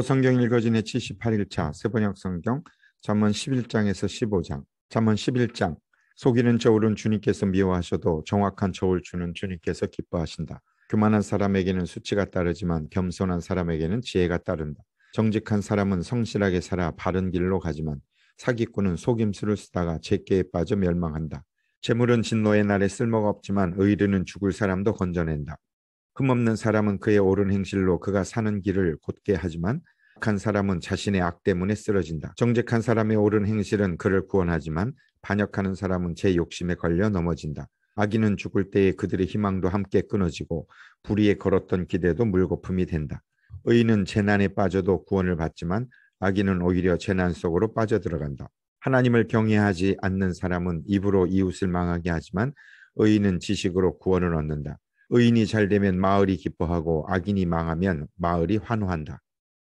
성경 읽어진의 78일차 세번역 성경 잠언 11장에서 15장. 잠언 11장. 속이는 저울은 주님께서 미워하셔도 정확한 저울 주는 주님께서 기뻐하신다. 교만한 사람에게는 수치가 따르지만 겸손한 사람에게는 지혜가 따른다. 정직한 사람은 성실하게 살아 바른 길로 가지만 사기꾼은 속임수를 쓰다가 제께에 빠져 멸망한다. 재물은 진노의 날에 쓸모가 없지만 의리는 죽을 사람도 건져낸다. 흠없는 사람은 그의 옳은 행실로 그가 사는 길을 곧게 하지만 악한 사람은 자신의 악 때문에 쓰러진다. 정직한 사람의 옳은 행실은 그를 구원하지만 반역하는 사람은 제 욕심에 걸려 넘어진다. 악인은 죽을 때에 그들의 희망도 함께 끊어지고 불의에 걸었던 기대도 물거품이 된다. 의인은 재난에 빠져도 구원을 받지만 악인은 오히려 재난 속으로 빠져들어간다. 하나님을 경외하지 않는 사람은 입으로 이웃을 망하게 하지만 의인은 지식으로 구원을 얻는다. 의인이 잘되면 마을이 기뻐하고 악인이 망하면 마을이 환호한다.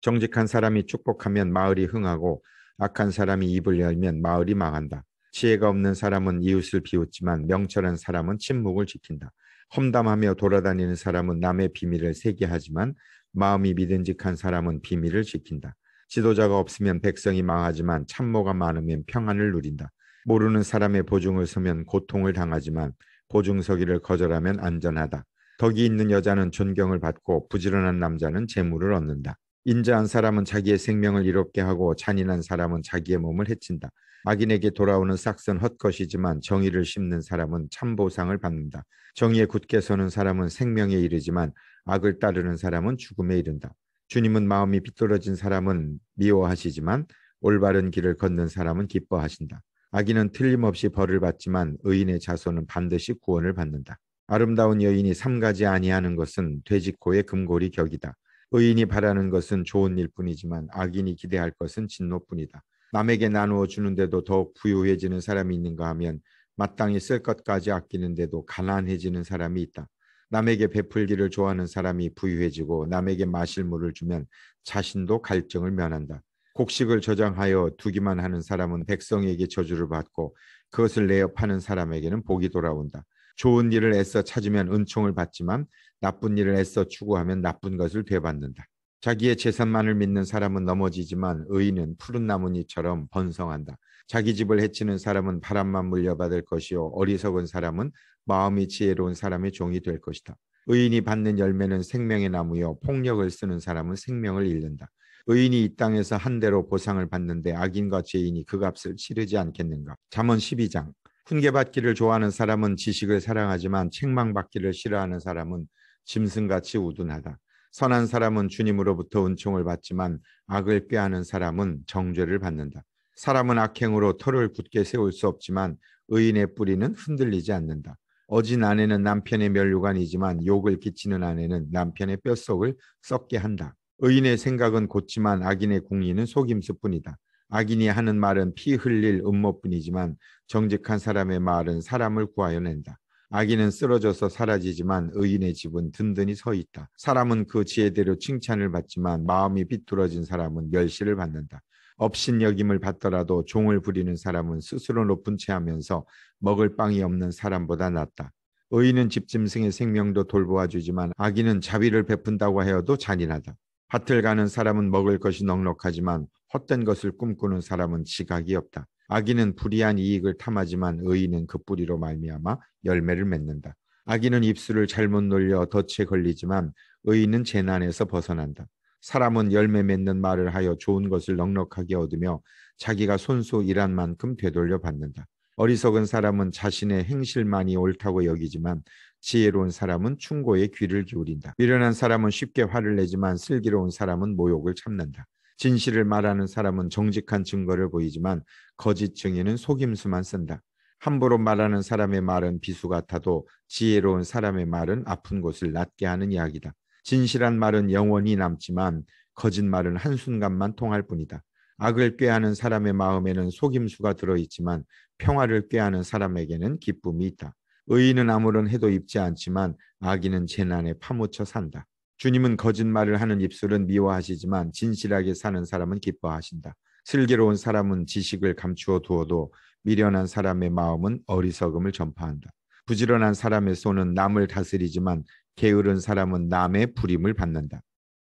정직한 사람이 축복하면 마을이 흥하고 악한 사람이 입을 열면 마을이 망한다. 지혜가 없는 사람은 이웃을 비웃지만 명철한 사람은 침묵을 지킨다. 험담하며 돌아다니는 사람은 남의 비밀을 새게 하지만 마음이 믿음직한 사람은 비밀을 지킨다. 지도자가 없으면 백성이 망하지만 참모가 많으면 평안을 누린다. 모르는 사람의 보증을 서면 고통을 당하지만 보증서기를 거절하면 안전하다. 덕이 있는 여자는 존경을 받고 부지런한 남자는 재물을 얻는다. 인자한 사람은 자기의 생명을 이롭게 하고 잔인한 사람은 자기의 몸을 해친다. 악인에게 돌아오는 싹은 헛것이지만 정의를 심는 사람은 참 보상을 받는다. 정의에 굳게 서는 사람은 생명에 이르지만 악을 따르는 사람은 죽음에 이른다. 주님은 마음이 비뚤어진 사람은 미워하시지만 올바른 길을 걷는 사람은 기뻐하신다. 악인은 틀림없이 벌을 받지만 의인의 자손은 반드시 구원을 받는다. 아름다운 여인이 삼가지 아니하는 것은 돼지코의 금고리 격이다. 의인이 바라는 것은 좋은 일뿐이지만 악인이 기대할 것은 진노뿐이다. 남에게 나누어 주는데도 더욱 부유해지는 사람이 있는가 하면 마땅히 쓸 것까지 아끼는데도 가난해지는 사람이 있다. 남에게 베풀기를 좋아하는 사람이 부유해지고 남에게 마실 물을 주면 자신도 갈증을 면한다. 곡식을 저장하여 두기만 하는 사람은 백성에게 저주를 받고 그것을 내어 파는 사람에게는 복이 돌아온다. 좋은 일을 애써 찾으면 은총을 받지만 나쁜 일을 애써 추구하면 나쁜 것을 되받는다. 자기의 재산만을 믿는 사람은 넘어지지만 의인은 푸른 나뭇잎처럼 번성한다. 자기 집을 해치는 사람은 바람만 물려받을 것이요 어리석은 사람은 마음이 지혜로운 사람의 종이 될 것이다. 의인이 받는 열매는 생명의 나무요 폭력을 쓰는 사람은 생명을 잃는다. 의인이 이 땅에서 한 대로 보상을 받는데 악인과 죄인이 그 값을 치르지 않겠는가. 잠언 12장. 훈계받기를 좋아하는 사람은 지식을 사랑하지만 책망받기를 싫어하는 사람은 짐승같이 우둔하다. 선한 사람은 주님으로부터 은총을 받지만 악을 꾀하는 사람은 정죄를 받는다. 사람은 악행으로 터를 굳게 세울 수 없지만 의인의 뿌리는 흔들리지 않는다. 어진 아내는 남편의 면류관이지만 욕을 끼치는 아내는 남편의 뼛속을 썩게 한다. 의인의 생각은 곧지만 악인의 궁리는 속임수뿐이다. 악인이 하는 말은 피 흘릴 음모뿐이지만 정직한 사람의 말은 사람을 구하여 낸다. 악인은 쓰러져서 사라지지만 의인의 집은 든든히 서 있다. 사람은 그 지혜대로 칭찬을 받지만 마음이 비뚤어진 사람은 멸시를 받는다. 업신여김을 받더라도 종을 부리는 사람은 스스로 높은 채 하면서 먹을 빵이 없는 사람보다 낫다. 의인은 집짐승의 생명도 돌보아 주지만 악인은 자비를 베푼다고 하여도 잔인하다. 밭을 가는 사람은 먹을 것이 넉넉하지만 헛된 것을 꿈꾸는 사람은 지각이 없다. 악인은 불의한 이익을 탐하지만 의인은 그 뿌리로 말미암아 열매를 맺는다. 악인은 입술을 잘못 놀려 덫에 걸리지만 의인은 재난에서 벗어난다. 사람은 열매 맺는 말을 하여 좋은 것을 넉넉하게 얻으며 자기가 손수 일한 만큼 되돌려 받는다. 어리석은 사람은 자신의 행실만이 옳다고 여기지만 지혜로운 사람은 충고에 귀를 기울인다. 미련한 사람은 쉽게 화를 내지만 슬기로운 사람은 모욕을 참는다. 진실을 말하는 사람은 정직한 증거를 보이지만 거짓 증인은 속임수만 쓴다. 함부로 말하는 사람의 말은 비수 같아도 지혜로운 사람의 말은 아픈 곳을 낫게 하는 이야기다. 진실한 말은 영원히 남지만 거짓말은 한순간만 통할 뿐이다. 악을 꾀하는 사람의 마음에는 속임수가 들어있지만 평화를 꾀하는 사람에게는 기쁨이 있다. 의인은 아무런 해도 입지 않지만 악인은 재난에 파묻혀 산다. 주님은 거짓말을 하는 입술은 미워하시지만 진실하게 사는 사람은 기뻐하신다. 슬기로운 사람은 지식을 감추어 두어도 미련한 사람의 마음은 어리석음을 전파한다. 부지런한 사람의 손은 남을 다스리지만 게으른 사람은 남의 부림을 받는다.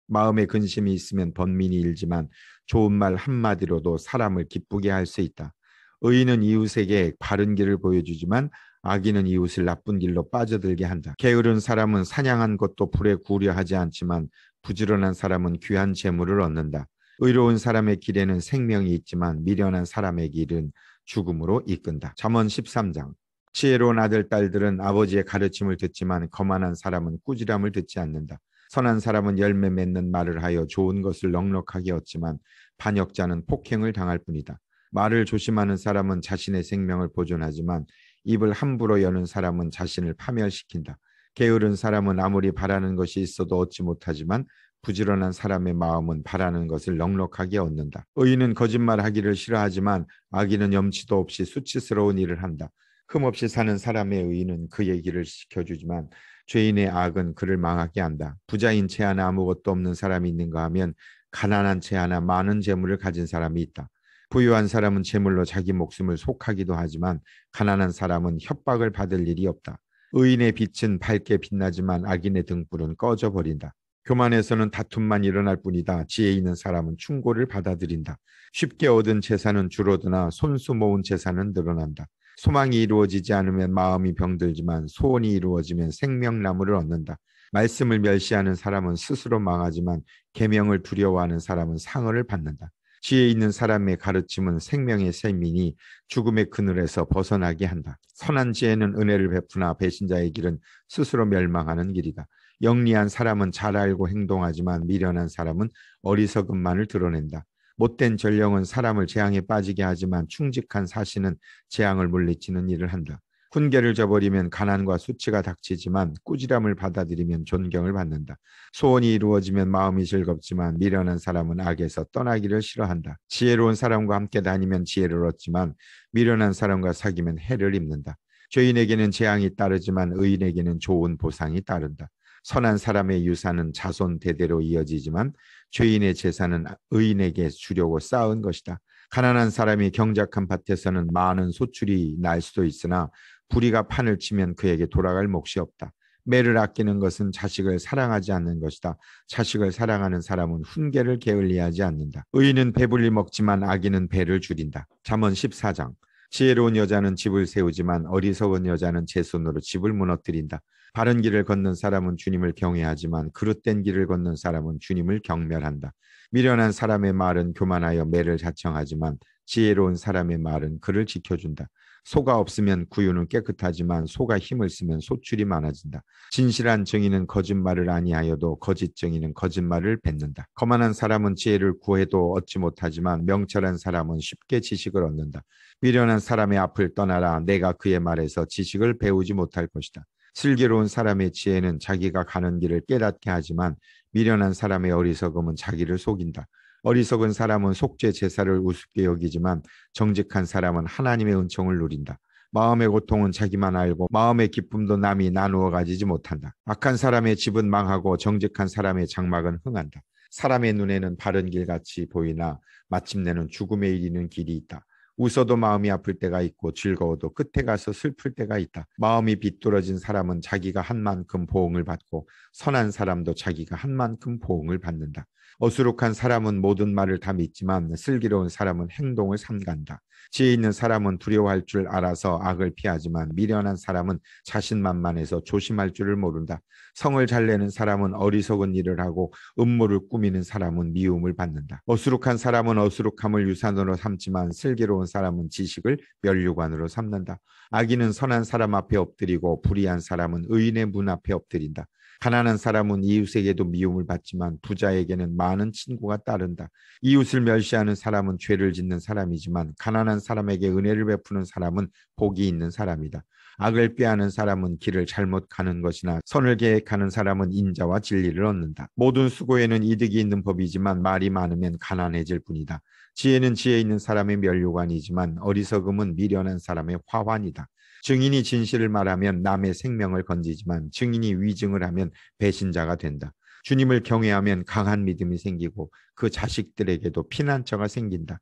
마음에 근심이 있으면 번민이 일지만 좋은 말 한마디로도 사람을 기쁘게 할 수 있다. 의인은 이웃에게 바른 길을 보여주지만 악인은 이웃을 나쁜 길로 빠져들게 한다. 게으른 사람은 사냥한 것도 불에 구우려 하지 않지만 부지런한 사람은 귀한 재물을 얻는다. 의로운 사람의 길에는 생명이 있지만 미련한 사람의 길은 죽음으로 이끈다. 잠언 13장. 지혜로운 아들, 딸들은 아버지의 가르침을 듣지만 거만한 사람은 꾸지람을 듣지 않는다. 선한 사람은 열매 맺는 말을 하여 좋은 것을 넉넉하게 얻지만 반역자는 폭행을 당할 뿐이다. 말을 조심하는 사람은 자신의 생명을 보존하지만 입을 함부로 여는 사람은 자신을 파멸시킨다. 게으른 사람은 아무리 바라는 것이 있어도 얻지 못하지만 부지런한 사람의 마음은 바라는 것을 넉넉하게 얻는다. 의인은 거짓말하기를 싫어하지만 악인은 염치도 없이 수치스러운 일을 한다. 흠없이 사는 사람의 의인은 그의 길을 지켜주지만 죄인의 악은 그를 망하게 한다. 부자인 채 하나 아무것도 없는 사람이 있는가 하면 가난한 채 하나 많은 재물을 가진 사람이 있다. 부유한 사람은 재물로 자기 목숨을 속하기도 하지만 가난한 사람은 협박을 받을 일이 없다. 의인의 빛은 밝게 빛나지만 악인의 등불은 꺼져버린다. 교만에서는 다툼만 일어날 뿐이다. 지혜 있는 사람은 충고를 받아들인다. 쉽게 얻은 재산은 줄어드나 손수 모은 재산은 늘어난다. 소망이 이루어지지 않으면 마음이 병들지만 소원이 이루어지면 생명나무를 얻는다. 말씀을 멸시하는 사람은 스스로 망하지만 계명을 두려워하는 사람은 상을 받는다. 지혜 있는 사람의 가르침은 생명의 셈이니 죽음의 그늘에서 벗어나게 한다. 선한 지혜는 은혜를 베푸나 배신자의 길은 스스로 멸망하는 길이다. 영리한 사람은 잘 알고 행동하지만 미련한 사람은 어리석음만을 드러낸다. 못된 전령은 사람을 재앙에 빠지게 하지만 충직한 사신은 재앙을 물리치는 일을 한다. 훈계를 저버리면 가난과 수치가 닥치지만 꾸지람을 받아들이면 존경을 받는다. 소원이 이루어지면 마음이 즐겁지만 미련한 사람은 악에서 떠나기를 싫어한다. 지혜로운 사람과 함께 다니면 지혜를 얻지만 미련한 사람과 사귀면 해를 입는다. 죄인에게는 재앙이 따르지만 의인에게는 좋은 보상이 따른다. 선한 사람의 유산은 자손 대대로 이어지지만 죄인의 재산은 의인에게 주려고 쌓은 것이다. 가난한 사람이 경작한 밭에서는 많은 소출이 날 수도 있으나 부리가 판을 치면 그에게 돌아갈 몫이 없다. 매를 아끼는 것은 자식을 사랑하지 않는 것이다. 자식을 사랑하는 사람은 훈계를 게을리하지 않는다. 의인은 배불리 먹지만 악인은 배를 줄인다. 잠언 14장. 지혜로운 여자는 집을 세우지만 어리석은 여자는 제 손으로 집을 무너뜨린다. 바른 길을 걷는 사람은 주님을 경외하지만 그릇된 길을 걷는 사람은 주님을 경멸한다. 미련한 사람의 말은 교만하여 매를 자청하지만 지혜로운 사람의 말은 그를 지켜준다. 소가 없으면 구유는 깨끗하지만 소가 힘을 쓰면 소출이 많아진다. 진실한 정의는 거짓말을 아니하여도 거짓 정의는 거짓말을 뱉는다. 거만한 사람은 지혜를 구해도 얻지 못하지만 명철한 사람은 쉽게 지식을 얻는다. 미련한 사람의 앞을 떠나라. 내가 그의 말에서 지식을 배우지 못할 것이다. 슬기로운 사람의 지혜는 자기가 가는 길을 깨닫게 하지만 미련한 사람의 어리석음은 자기를 속인다. 어리석은 사람은 속죄 제사를 우습게 여기지만 정직한 사람은 하나님의 은총을 누린다. 마음의 고통은 자기만 알고 마음의 기쁨도 남이 나누어 가지지 못한다. 악한 사람의 집은 망하고 정직한 사람의 장막은 흥한다. 사람의 눈에는 바른 길같이 보이나 마침내는 죽음에 이르는 길이 있다. 웃어도 마음이 아플 때가 있고 즐거워도 끝에 가서 슬플 때가 있다. 마음이 비뚤어진 사람은 자기가 한 만큼 보응을 받고 선한 사람도 자기가 한 만큼 보응을 받는다. 어수룩한 사람은 모든 말을 다 믿지만 슬기로운 사람은 행동을 삼간다. 지혜 있는 사람은 두려워할 줄 알아서 악을 피하지만 미련한 사람은 자신만만해서 조심할 줄을 모른다. 성을 잘 내는 사람은 어리석은 일을 하고 음모를 꾸미는 사람은 미움을 받는다. 어수룩한 사람은 어수룩함을 유산으로 삼지만 슬기로운 사람은 지식을 면류관으로 삼는다. 악인은 선한 사람 앞에 엎드리고 불의한 사람은 의인의 문 앞에 엎드린다. 가난한 사람은 이웃에게도 미움을 받지만 부자에게는 많은 친구가 따른다. 이웃을 멸시하는 사람은 죄를 짓는 사람이지만 가난한 사람에게 은혜를 베푸는 사람은 복이 있는 사람이다. 악을 꾀하는 사람은 길을 잘못 가는 것이나 선을 계획하는 사람은 인자와 진리를 얻는다. 모든 수고에는 이득이 있는 법이지만 말이 많으면 가난해질 뿐이다. 지혜는 지혜 있는 사람의 면류관이지만 어리석음은 미련한 사람의 화환이다. 증인이 진실을 말하면 남의 생명을 건지지만 증인이 위증을 하면 배신자가 된다. 주님을 경외하면 강한 믿음이 생기고 그 자식들에게도 피난처가 생긴다.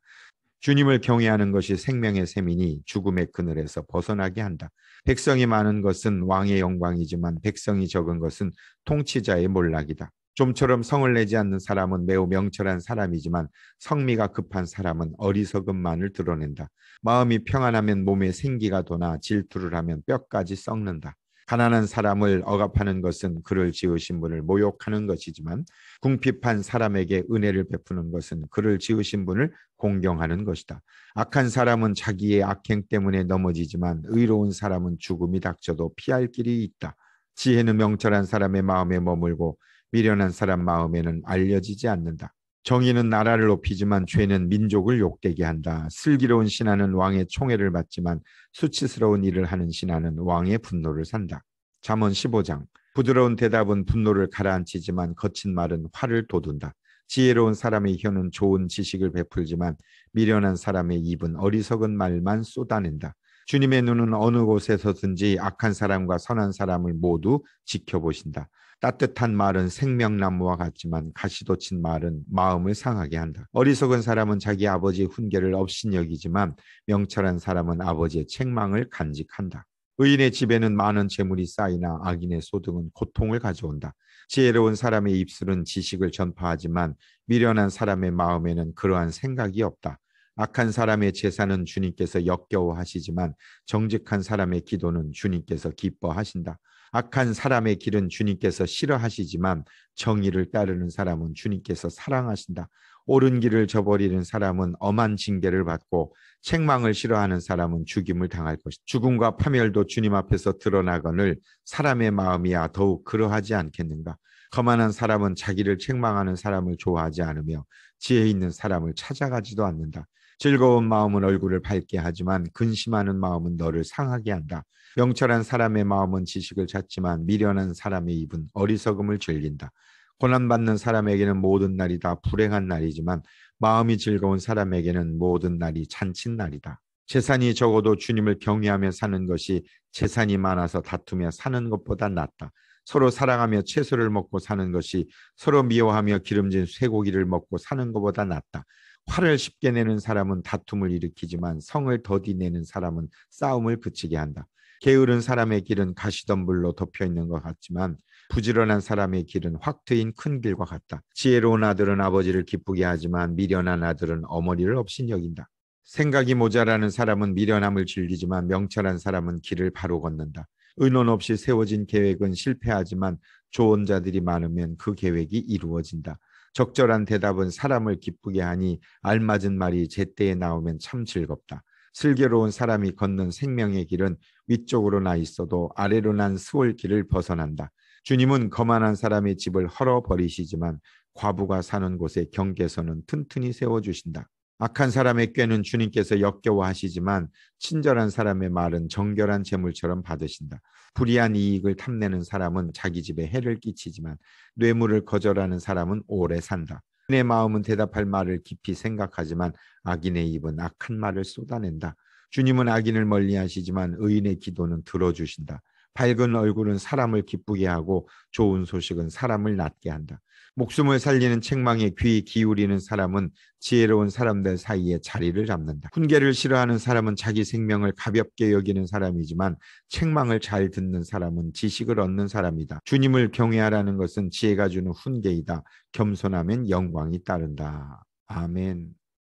주님을 경외하는 것이 생명의 셈이니 죽음의 그늘에서 벗어나게 한다. 백성이 많은 것은 왕의 영광이지만 백성이 적은 것은 통치자의 몰락이다. 좀처럼 성을 내지 않는 사람은 매우 명철한 사람이지만 성미가 급한 사람은 어리석음만을 드러낸다. 마음이 평안하면 몸에 생기가 도나 질투를 하면 뼈까지 썩는다. 가난한 사람을 억압하는 것은 그를 지으신 분을 모욕하는 것이지만 궁핍한 사람에게 은혜를 베푸는 것은 그를 지으신 분을 공경하는 것이다. 악한 사람은 자기의 악행 때문에 넘어지지만 의로운 사람은 죽음이 닥쳐도 피할 길이 있다. 지혜는 명철한 사람의 마음에 머물고 미련한 사람 마음에는 알려지지 않는다. 정의는 나라를 높이지만 죄는 민족을 욕되게 한다. 슬기로운 신하는 왕의 총애를 받지만 수치스러운 일을 하는 신하는 왕의 분노를 산다. 잠언 15장. 부드러운 대답은 분노를 가라앉히지만 거친 말은 화를 돋운다. 지혜로운 사람의 혀는 좋은 지식을 베풀지만 미련한 사람의 입은 어리석은 말만 쏟아낸다. 주님의 눈은 어느 곳에서든지 악한 사람과 선한 사람을 모두 지켜보신다. 따뜻한 말은 생명나무와 같지만 가시돋친 말은 마음을 상하게 한다. 어리석은 사람은 자기 아버지의 훈계를 업신여기지만 명철한 사람은 아버지의 책망을 간직한다. 의인의 집에는 많은 재물이 쌓이나 악인의 소득은 고통을 가져온다. 지혜로운 사람의 입술은 지식을 전파하지만 미련한 사람의 마음에는 그러한 생각이 없다. 악한 사람의 제사는 주님께서 역겨워하시지만 정직한 사람의 기도는 주님께서 기뻐하신다. 악한 사람의 길은 주님께서 싫어하시지만 정의를 따르는 사람은 주님께서 사랑하신다. 옳은 길을 저버리는 사람은 엄한 징계를 받고 책망을 싫어하는 사람은 죽임을 당할 것이다. 죽음과 파멸도 주님 앞에서 드러나거늘 사람의 마음이야 더욱 그러하지 않겠는가. 거만한 사람은 자기를 책망하는 사람을 좋아하지 않으며 지혜 있는 사람을 찾아가지도 않는다. 즐거운 마음은 얼굴을 밝게 하지만 근심하는 마음은 너를 상하게 한다. 명철한 사람의 마음은 지식을 찾지만 미련한 사람의 입은 어리석음을 즐긴다. 고난받는 사람에게는 모든 날이 다 불행한 날이지만 마음이 즐거운 사람에게는 모든 날이 잔칫날이다. 재산이 적어도 주님을 경외하며 사는 것이 재산이 많아서 다투며 사는 것보다 낫다. 서로 사랑하며 채소를 먹고 사는 것이 서로 미워하며 기름진 쇠고기를 먹고 사는 것보다 낫다. 화를 쉽게 내는 사람은 다툼을 일으키지만 성을 더디 내는 사람은 싸움을 그치게 한다. 게으른 사람의 길은 가시덤불로 덮여 있는 것 같지만 부지런한 사람의 길은 확 트인 큰 길과 같다. 지혜로운 아들은 아버지를 기쁘게 하지만 미련한 아들은 어머니를 업신여긴다. 생각이 모자라는 사람은 미련함을 즐기지만 명철한 사람은 길을 바로 걷는다. 의논 없이 세워진 계획은 실패하지만 좋은 자들이 많으면 그 계획이 이루어진다. 적절한 대답은 사람을 기쁘게 하니 알맞은 말이 제때에 나오면 참 즐겁다. 슬기로운 사람이 걷는 생명의 길은 위쪽으로 나 있어도 아래로 난 스올길을 벗어난다. 주님은 거만한 사람의 집을 헐어버리시지만 과부가 사는 곳에 경계선은 튼튼히 세워주신다. 악한 사람의 꾀는 주님께서 역겨워하시지만 친절한 사람의 말은 정결한 재물처럼 받으신다. 불의한 이익을 탐내는 사람은 자기 집에 해를 끼치지만 뇌물을 거절하는 사람은 오래 산다. 내 마음은 대답할 말을 깊이 생각하지만 악인의 입은 악한 말을 쏟아낸다. 주님은 악인을 멀리하시지만 의인의 기도는 들어주신다. 밝은 얼굴은 사람을 기쁘게 하고 좋은 소식은 사람을 낫게 한다. 목숨을 살리는 책망에 귀 기울이는 사람은 지혜로운 사람들 사이에 자리를 잡는다. 훈계를 싫어하는 사람은 자기 생명을 가볍게 여기는 사람이지만 책망을 잘 듣는 사람은 지식을 얻는 사람이다. 주님을 경외하라는 것은 지혜가 주는 훈계이다. 겸손하면 영광이 따른다. 아멘.